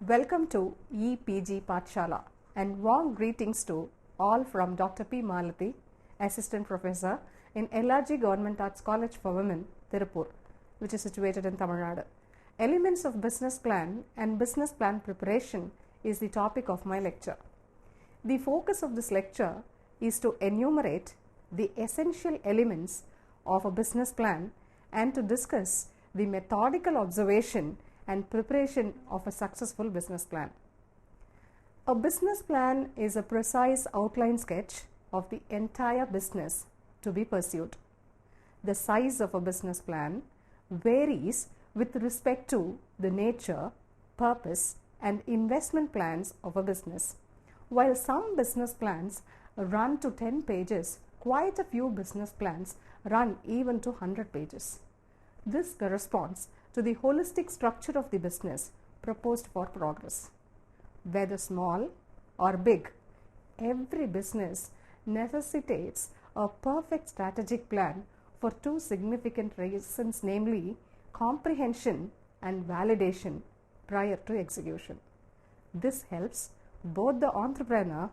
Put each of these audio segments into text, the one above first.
Welcome to EPG Pathshala and warm greetings to all from Dr. P. Malati, Assistant Professor in LRG Government Arts College for Women, Tirupur, which is situated in Tamil Nadu. Elements of business plan and business plan preparation is the topic of my lecture. The focus of this lecture is to enumerate the essential elements of a business plan and to discuss the methodical observation and preparation of a successful business plan. A business plan is a precise outline sketch of the entire business to be pursued. The size of a business plan varies with respect to the nature, purpose, and investment plans of a business. While some business plans run to 10 pages, quite a few business plans run even to 100 pages. This corresponds to the holistic structure of the business proposed for progress. Whether small or big, every business necessitates a perfect strategic plan for two significant reasons, namely comprehension and validation prior to execution. This helps both the entrepreneur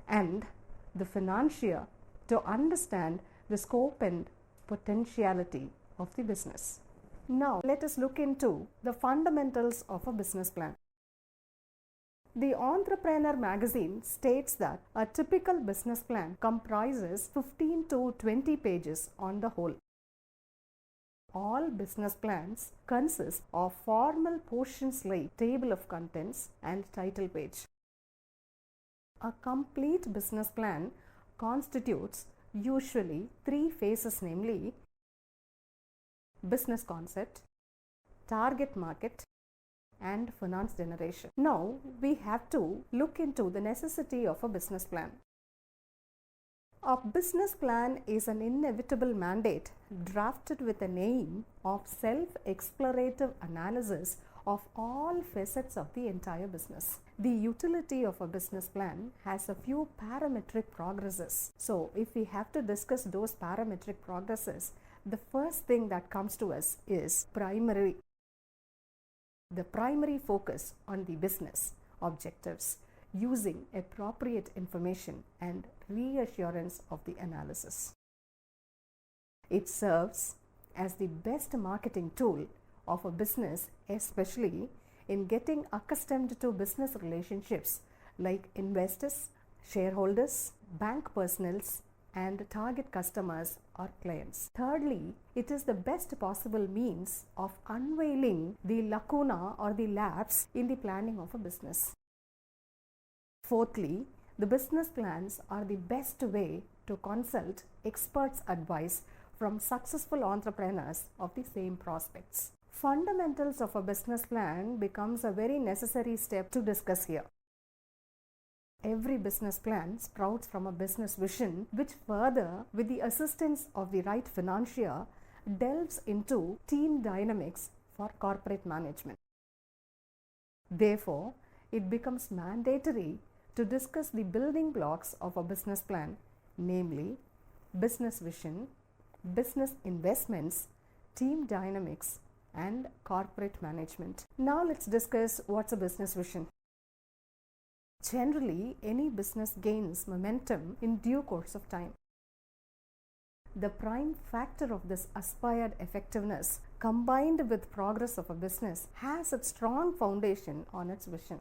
and the financier to understand the scope and potentiality of the business. Now, let us look into the fundamentals of a business plan. The Entrepreneur magazine states that a typical business plan comprises 15 to 20 pages on the whole. All business plans consist of formal portions like table of contents and title page. A complete business plan constitutes usually three phases, namely business concept, target market, and finance generation. Now we have to look into the necessity of a business plan. A business plan is an inevitable mandate drafted with an aim of self-explorative analysis of all facets of the entire business. The utility of a business plan has a few parametric progresses. So if we have to discuss those parametric progresses, the first thing that comes to us is the primary focus on the business objectives using appropriate information and reassurance of the analysis. It serves as the best marketing tool of a business, especially in getting accustomed to business relationships like investors, shareholders, bank personnels, and target customers or clients. Thirdly, it is the best possible means of unveiling the lacuna or the lapse in the planning of a business. Fourthly, the business plans are the best way to consult experts' advice from successful entrepreneurs of the same prospects. Fundamentals of a business plan becomes a very necessary step to discuss here. Every business plan sprouts from a business vision, which further, with the assistance of the right financier, delves into team dynamics for corporate management. Therefore, it becomes mandatory to discuss the building blocks of a business plan, namely business vision, business investments, team dynamics, and corporate management. Now let's discuss what's a business vision. Generally, any business gains momentum in due course of time. The prime factor of this aspired effectiveness, combined with progress of a business, has a strong foundation on its vision.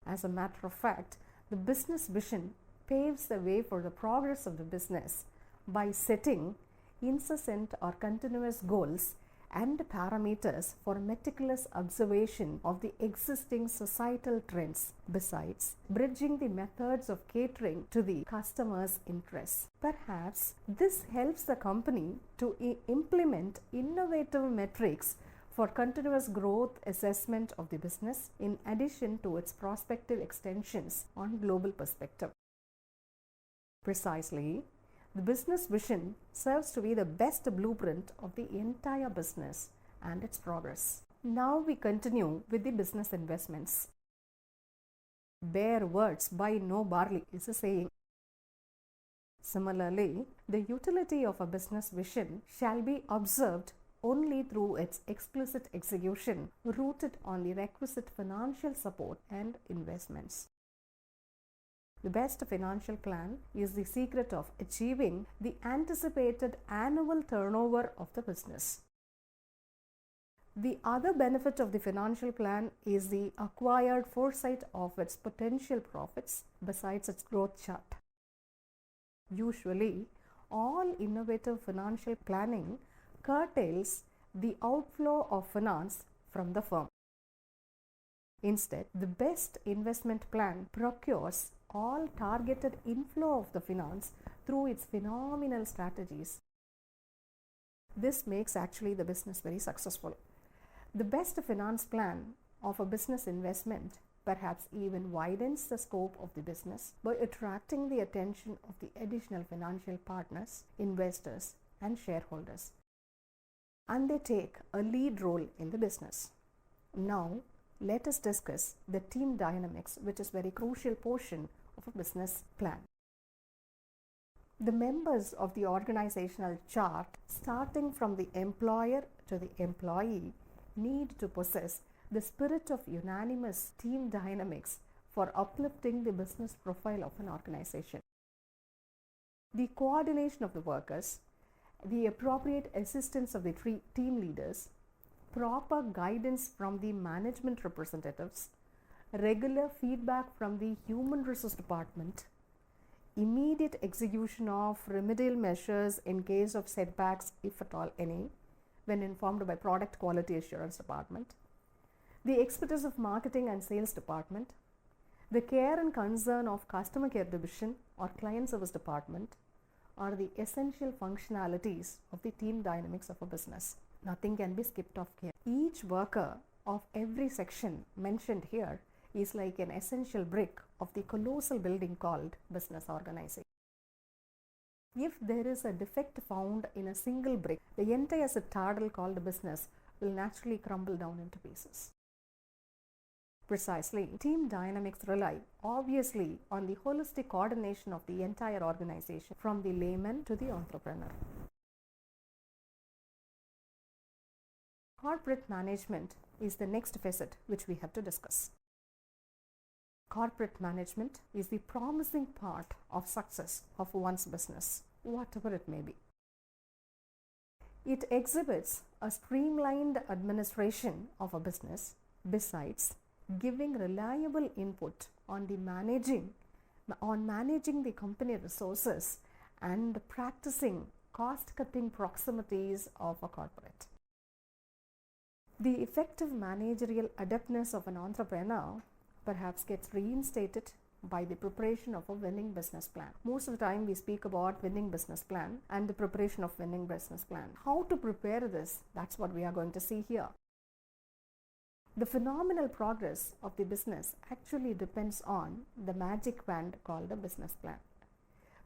As a matter of fact, the business vision paves the way for the progress of the business by setting incessant or continuous goals and parameters for meticulous observation of the existing societal trends, besides bridging the methods of catering to the customer's interests. Perhaps this helps the company to implement innovative metrics for continuous growth assessment of the business, in addition to its prospective extensions on global perspective. Precisely, the business vision serves to be the best blueprint of the entire business and its progress. Now we continue with the business investments. Bare words buy no barley is a saying. Similarly, the utility of a business vision shall be observed only through its explicit execution rooted on the requisite financial support and investments. The best financial plan is the secret of achieving the anticipated annual turnover of the business. The other benefit of the financial plan is the acquired foresight of its potential profits besides its growth chart. Usually, all innovative financial planning curtails the outflow of finance from the firm. Instead, the best investment plan procures all targeted inflow of the finance through its phenomenal strategies. This makes actually the business very successful. The best finance plan of a business investment perhaps even widens the scope of the business by attracting the attention of the additional financial partners, investors, and shareholders. And they take a lead role in the business. Now, let us discuss the team dynamics, which is a very crucial portion of a business plan. The members of the organizational chart, starting from the employer to the employee, need to possess the spirit of unanimous team dynamics for uplifting the business profile of an organization. The coordination of the workers, the appropriate assistance of the team leaders, proper guidance from the management representatives, regular feedback from the human resource department, immediate execution of remedial measures in case of setbacks, if at all any, when informed by product quality assurance department, the expertise of marketing and sales department, the care and concern of customer care division or client service department are the essential functionalities of the team dynamics of a business. Nothing can be skipped off here. Each worker of every section mentioned here is like an essential brick of the colossal building called business organization. If there is a defect found in a single brick, the entire citadel called business will naturally crumble down into pieces. Precisely, team dynamics rely obviously on the holistic coordination of the entire organization, from the layman to the entrepreneur. Corporate management is the next facet which we have to discuss. Corporate management is the promising part of success of one's business, whatever it may be. It exhibits a streamlined administration of a business, besides giving reliable input on managing the company resources and practicing cost-cutting proximities of a corporate. The effective managerial adeptness of an entrepreneur perhaps gets reinstated by the preparation of a winning business plan. Most of the time we speak about winning business plan and the preparation of winning business plan. How to prepare this? That's what we are going to see here. The phenomenal progress of the business actually depends on the magic wand called a business plan,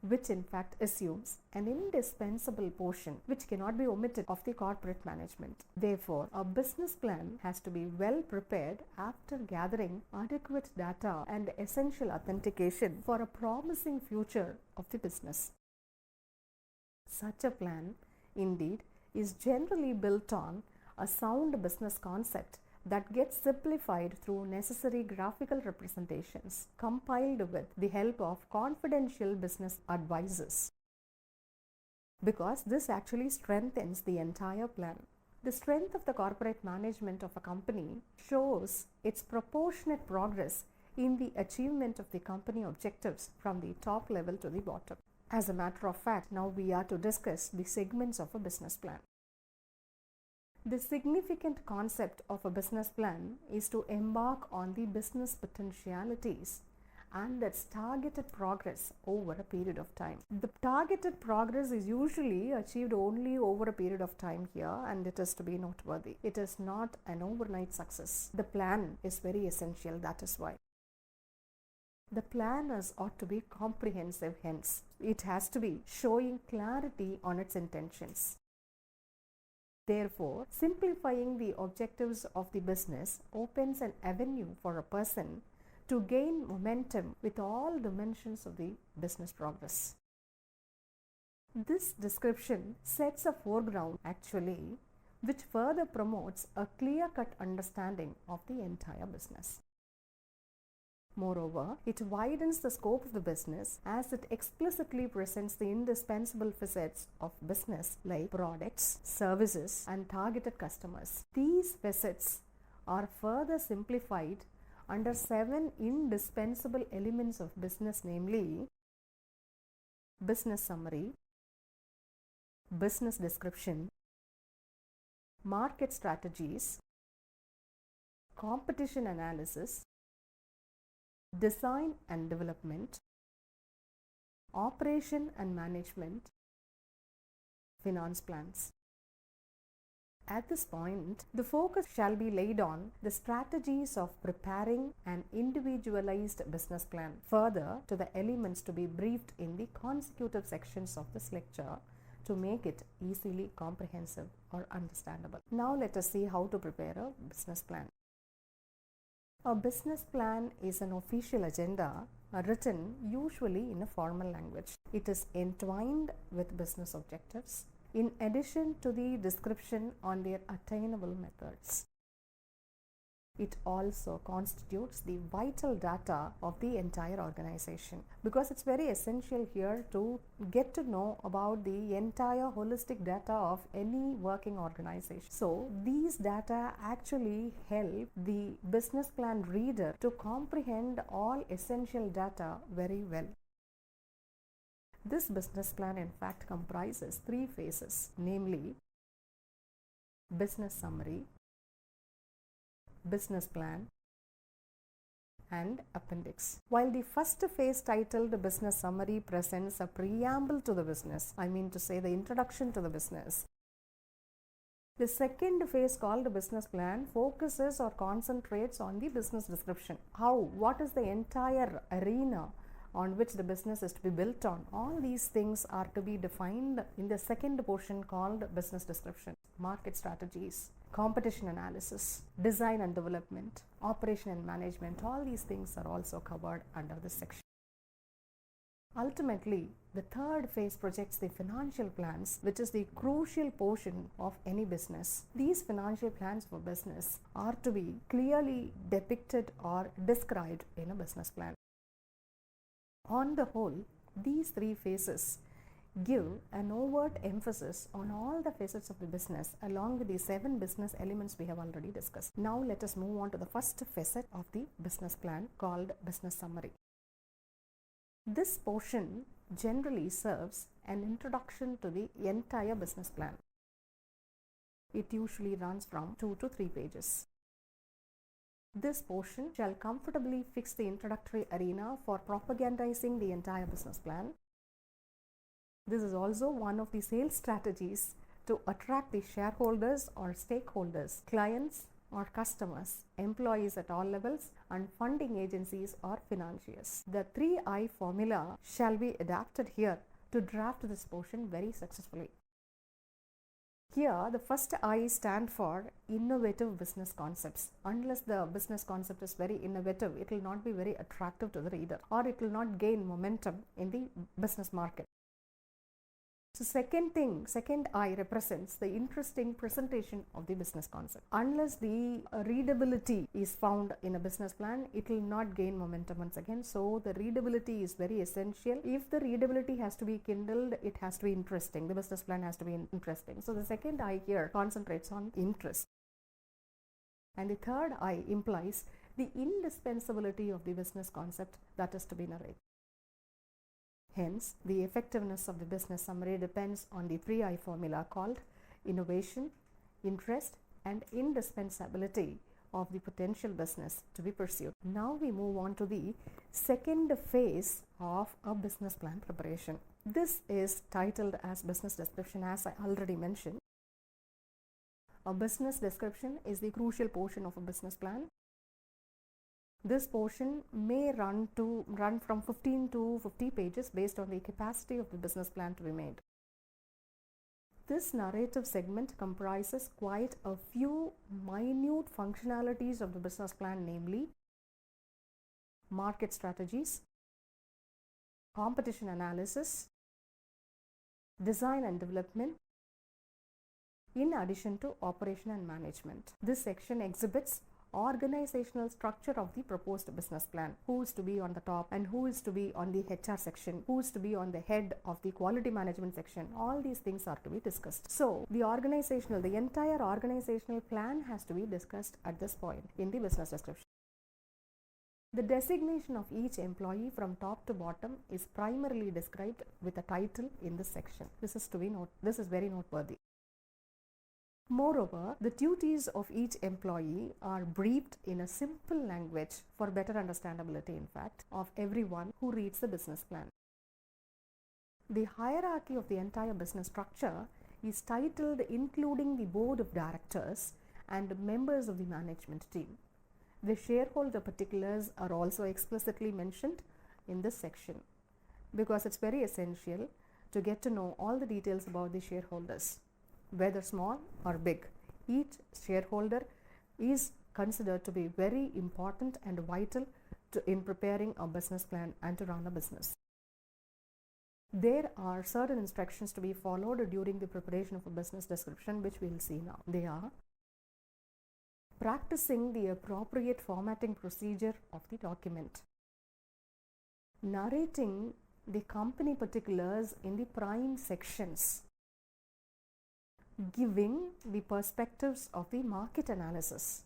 which in fact assumes an indispensable portion which cannot be omitted of the corporate management. Therefore, a business plan has to be well prepared after gathering adequate data and essential authentication for a promising future of the business. Such a plan, indeed, is generally built on a sound business concept that gets simplified through necessary graphical representations compiled with the help of confidential business advisors, because this actually strengthens the entire plan. The strength of the corporate management of a company shows its proportionate progress in the achievement of the company objectives from the top level to the bottom. As a matter of fact, now we are to discuss the segments of a business plan. The significant concept of a business plan is to embark on the business potentialities and its targeted progress over a period of time. The targeted progress is usually achieved only over a period of time here, and it is to be noteworthy. It is not an overnight success. The plan is very essential, that is why. The plan ought to be comprehensive, hence it has to be showing clarity on its intentions. Therefore, simplifying the objectives of the business opens an avenue for a person to gain momentum with all dimensions of the business progress. This description sets a foreground actually which further promotes a clear-cut understanding of the entire business. Moreover, it widens the scope of the business as it explicitly presents the indispensable facets of business like products, services, and targeted customers. These facets are further simplified under 7 indispensable elements of business, namely business summary, business description, market strategies, competition analysis, design and development, operation and management, finance plans. At this point, the focus shall be laid on the strategies of preparing an individualized business plan, further to the elements to be briefed in the consecutive sections of this lecture to make it easily comprehensive or understandable. Now let us see how to prepare a business plan. A business plan is an official agenda written usually in a formal language. It is entwined with business objectives in addition to the description on their attainable methods. It also constitutes the vital data of the entire organization, because it's very essential here to get to know about the entire holistic data of any working organization. So these data actually help the business plan reader to comprehend all essential data very well. This business plan in fact comprises 3 phases, namely business summary, business plan, and appendix. While the first phase, titled business summary, presents a preamble to the business, I mean to say the introduction to the business, the second phase, called business plan, focuses or concentrates on the business description. What is the entire arena on which the business is to be built on? All these things are to be defined in the second portion called business description. Market strategies, competition analysis, design and development, operation and management, all these things are also covered under this section. Ultimately, the third phase projects the financial plans, which is the crucial portion of any business. These financial plans for business are to be clearly depicted or described in a business plan. On the whole, these 3 phases give an overt emphasis on all the facets of the business along with the 7 business elements we have already discussed. Now let us move on to the first facet of the business plan, called business summary. This portion generally serves an introduction to the entire business plan. It usually runs from 2 to 3 pages. This portion shall comfortably fix the introductory arena for propagandizing the entire business plan. This is also one of the sales strategies to attract the shareholders or stakeholders, clients or customers, employees at all levels, and funding agencies or financiers. The 3I formula shall be adapted here to draft this portion very successfully. Here, the first I stand for innovative business concepts. Unless the business concept is very innovative, it will not be very attractive to the reader, or it will not gain momentum in the business market. So second I represents the interesting presentation of the business concept. Unless the readability is found in a business plan, it will not gain momentum once again. So the readability is very essential. If the readability has to be kindled, it has to be interesting. The business plan has to be interesting. So the second I here concentrates on interest. And the third I implies the indispensability of the business concept that is to be narrated. Hence, the effectiveness of the business summary depends on the 3I formula called innovation, interest, and indispensability of the potential business to be pursued. Now we move on to the second phase of a business plan preparation. This is titled as business description, as I already mentioned. A business description is the crucial portion of a business plan. This portion may run from 15 to 50 pages based on the capacity of the business plan to be made. This narrative segment comprises quite a few minute functionalities of the business plan, namely market strategies, competition analysis, design and development, in addition to operation and management. This section exhibits organizational structure of the proposed business plan, who is to be on the top and who is to be on the HR section, who is to be on the head of the quality management section. All these things are to be discussed. So the entire organizational plan has to be discussed at this point in the business description. The designation of each employee from top to bottom is primarily described with a title in this section. This is very noteworthy. Moreover, the duties of each employee are briefed in a simple language for better understandability, in fact, of everyone who reads the business plan. The hierarchy of the entire business structure is titled including the board of directors and members of the management team. The shareholder particulars are also explicitly mentioned in this section because it's very essential to get to know all the details about the shareholders. Whether small or big, each shareholder is considered to be very important and vital in preparing a business plan and to run a business. There are certain instructions to be followed during the preparation of a business description, which we will see now. They are practicing the appropriate formatting procedure of the document, narrating the company particulars in the prime sections, giving the perspectives of the market analysis,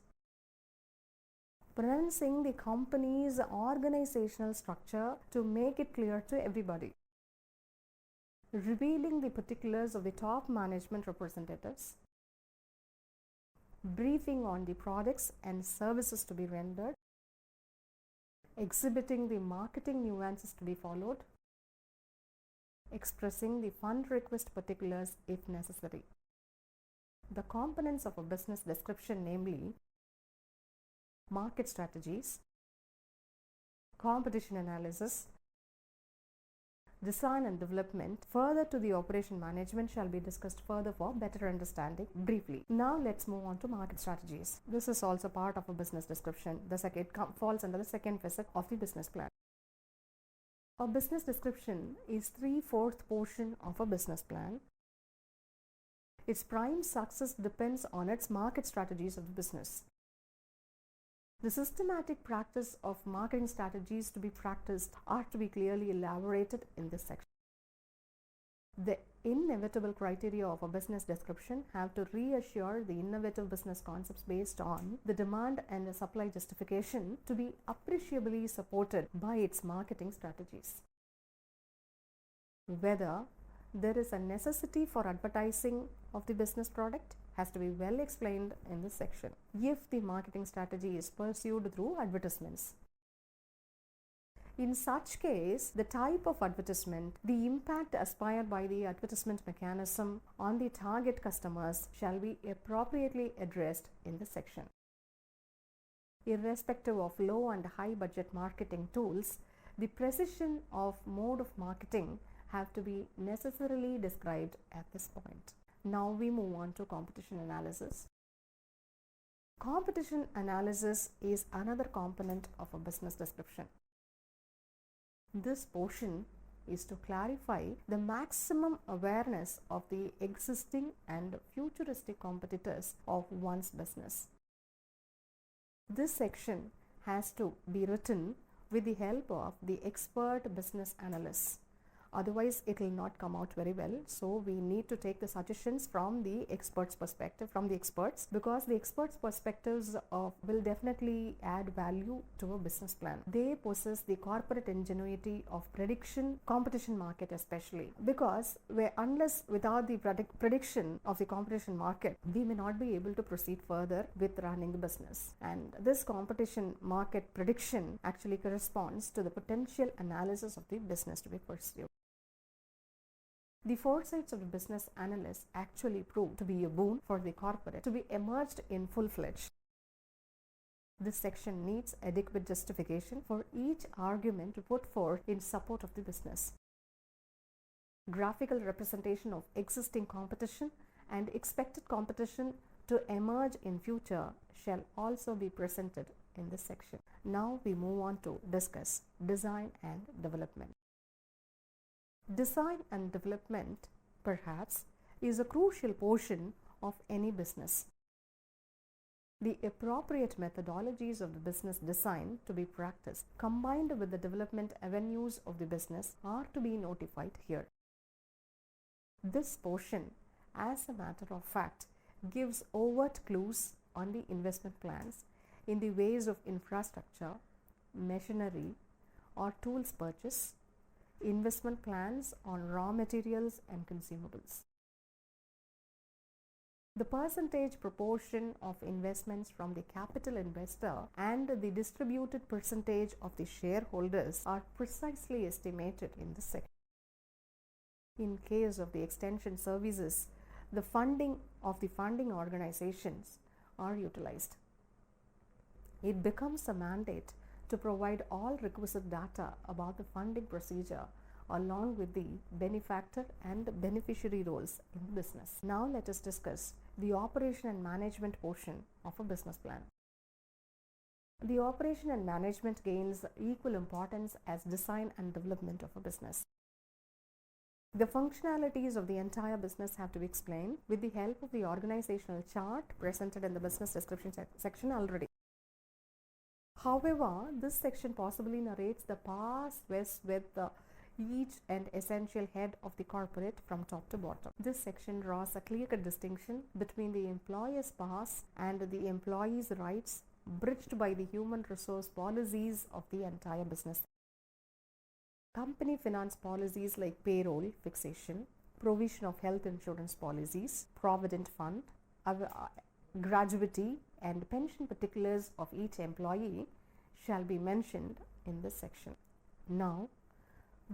pronouncing the company's organizational structure to make it clear to everybody, revealing the particulars of the top management representatives, briefing on the products and services to be rendered, exhibiting the marketing nuances to be followed, expressing the fund request particulars if necessary. The components of a business description, namely market strategies, competition analysis, design and development, further to the operation management, shall be discussed further for better understanding briefly. Now let's move on to market strategies. This is also part of a business description. It falls under the second facet of the business plan. A business description is 3/4 portion of a business plan. Its prime success depends on its market strategies of the business. The systematic practice of marketing strategies to be practiced are to be clearly elaborated in this section. The inevitable criteria of a business description have to reassure the innovative business concepts based on the demand and the supply justification to be appreciably supported by its marketing strategies. Whether there is a necessity for advertising of the business product has to be well explained in this section if the marketing strategy is pursued through advertisements. In such case, the type of advertisement, the impact aspired by the advertisement mechanism on the target customers shall be appropriately addressed in this section. Irrespective of low and high budget marketing tools, the precision of mode of marketing have to be necessarily described at this point. Now we move on to competition analysis. Competition analysis is another component of a business description. This portion is to clarify the maximum awareness of the existing and futuristic competitors of one's business. This section has to be written with the help of the expert business analysts. Otherwise, it will not come out very well. So we need to take the suggestions from the experts' perspective, because the experts' perspectives will definitely add value to a business plan. They possess the corporate ingenuity of prediction, competition market especially, because without the prediction of the competition market, we may not be able to proceed further with running the business. And this competition market prediction actually corresponds to the potential analysis of the business to be pursued. The foresights of the business analyst actually proved to be a boon for the corporate to be emerged in full-fledged. This section needs adequate justification for each argument to put forth in support of the business. Graphical representation of existing competition and expected competition to emerge in future shall also be presented in this section. Now we move on to discuss design and development. Design and development, perhaps, is a crucial portion of any business. The appropriate methodologies of the business design to be practiced, combined with the development avenues of the business, are to be notified here. This portion, as a matter of fact, gives overt clues on the investment plans in the ways of infrastructure, machinery or tools purchase, investment plans on raw materials and consumables. The percentage proportion of investments from the capital investor and the distributed percentage of the shareholders are precisely estimated in this section. In case of the extension services, the funding of the funding organizations are utilized. It becomes a mandate to provide all requisite data about the funding procedure along with the benefactor and beneficiary roles in the business. Now let us discuss the operation and management portion of a business plan. The operation and management gains equal importance as design and development of a business. The functionalities of the entire business have to be explained with the help of the organizational chart presented in the business description section already. However, this section possibly narrates the past with each and essential head of the corporate from top to bottom. This section draws a clear-cut distinction between the employer's past and the employee's rights, bridged by the human resource policies of the entire business. Company finance policies like payroll fixation, provision of health insurance policies, provident fund, gratuity and pension particulars of each employee shall be mentioned in this section. Now,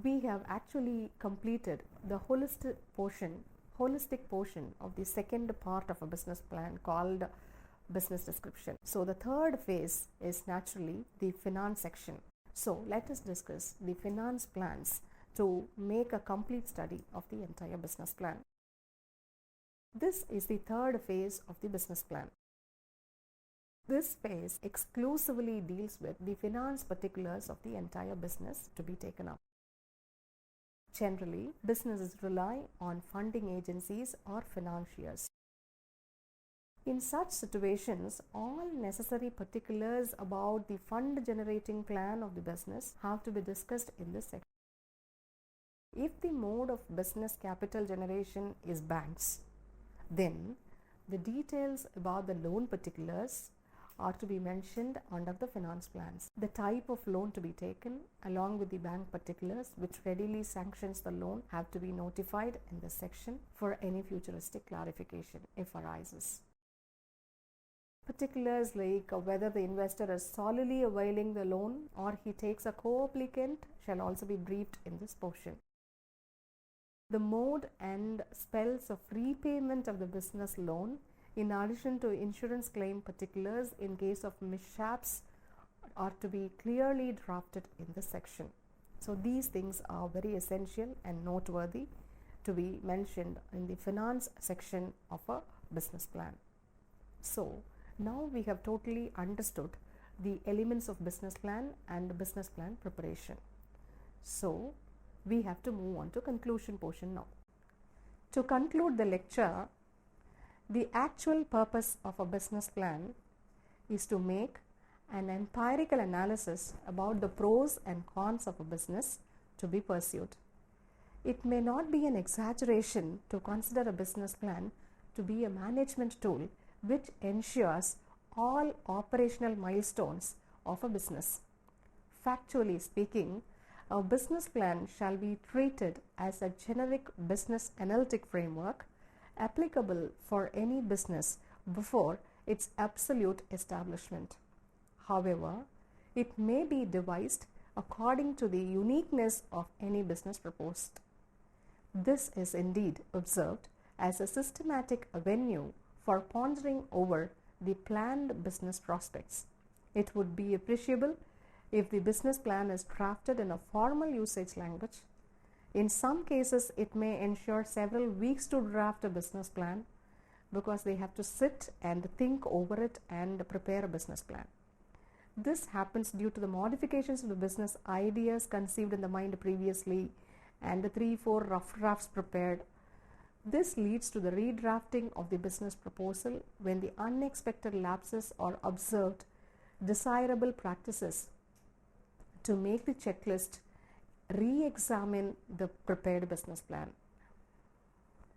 we have actually completed the holistic portion of the second part of a business plan called business description. So the third phase is naturally the finance section. So let us discuss the finance plans to make a complete study of the entire business plan. This is the third phase of the business plan. This phase exclusively deals with the finance particulars of the entire business to be taken up. Generally, businesses rely on funding agencies or financiers. In such situations, all necessary particulars about the fund generating plan of the business have to be discussed in this section. If the mode of business capital generation is banks, then the details about the loan particulars are to be mentioned under the finance plans. The type of loan to be taken along with the bank particulars which readily sanctions the loan have to be notified in this section for any futuristic clarification if arises. Particulars like whether the investor is solely availing the loan or he takes a co-applicant shall also be briefed in this portion. The mode and spells of repayment of the business loan in addition to insurance claim particulars in case of mishaps are to be clearly drafted in this section. So these things are very essential and noteworthy to be mentioned in the finance section of a business plan. So now we have totally understood the elements of business plan and business plan preparation. So we have to move on to conclusion portion now. To conclude the lecture, the actual purpose of a business plan is to make an empirical analysis about the pros and cons of a business to be pursued. It may not be an exaggeration to consider a business plan to be a management tool which ensures all operational milestones of a business. Factually speaking, a business plan shall be treated as a generic business analytic framework applicable for any business before its absolute establishment. However, it may be devised according to the uniqueness of any business proposed. This is indeed observed as a systematic avenue for pondering over the planned business prospects. It would be appreciable if the business plan is drafted in a formal usage language. In some cases, it may ensure several weeks to draft a business plan because they have to sit and think over it and prepare a business plan. This happens due to the modifications of the business ideas conceived in the mind previously and the 3-4 rough drafts prepared This leads to the redrafting of the business proposal when the unexpected lapses are observed. Desirable practices to make the checklist re-examine the prepared business plan.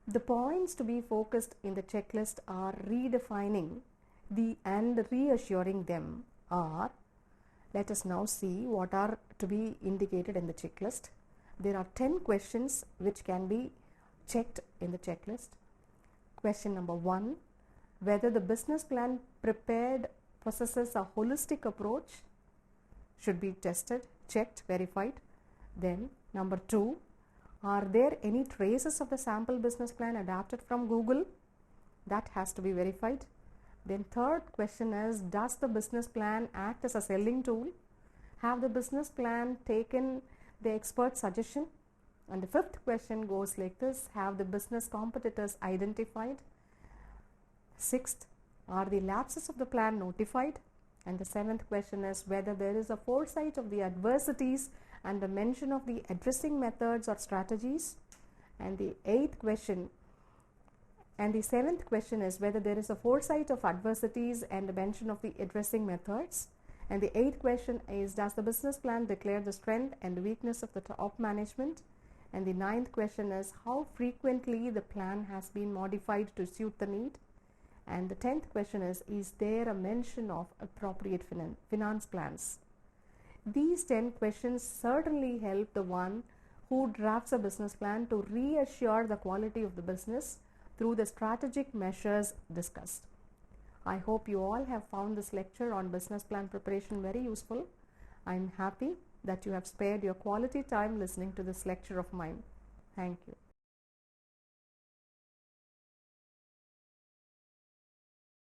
The points to be focused in the checklist are redefining and reassuring them are, let us now see what are to be indicated in the checklist. There are 10 questions which can be checked in the checklist. Question number 1, whether the business plan prepared possesses a holistic approach, should be tested, checked, verified. Then number 2, are there any traces of the sample business plan adapted from Google? That has to be verified. Then third question is, does the business plan act as a selling tool? Have the business plan taken the expert suggestion? And the fifth question goes like this, have the business competitors identified? Sixth, are the lapses of the plan notified? And the seventh question is whether there is a foresight of the adversities and the mention of the addressing methods or strategies. And the seventh question is whether there is a foresight of adversities and the mention of the addressing methods. And the eighth question is, does the business plan declare the strength and weakness of the top management? And the ninth question is, how frequently the plan has been modified to suit the need? And the 10th question is there a mention of appropriate finance plans? These 10 questions certainly help the one who drafts a business plan to reassure the quality of the business through the strategic measures discussed. I hope you all have found this lecture on business plan preparation very useful. I am happy that you have spared your quality time listening to this lecture of mine. Thank you.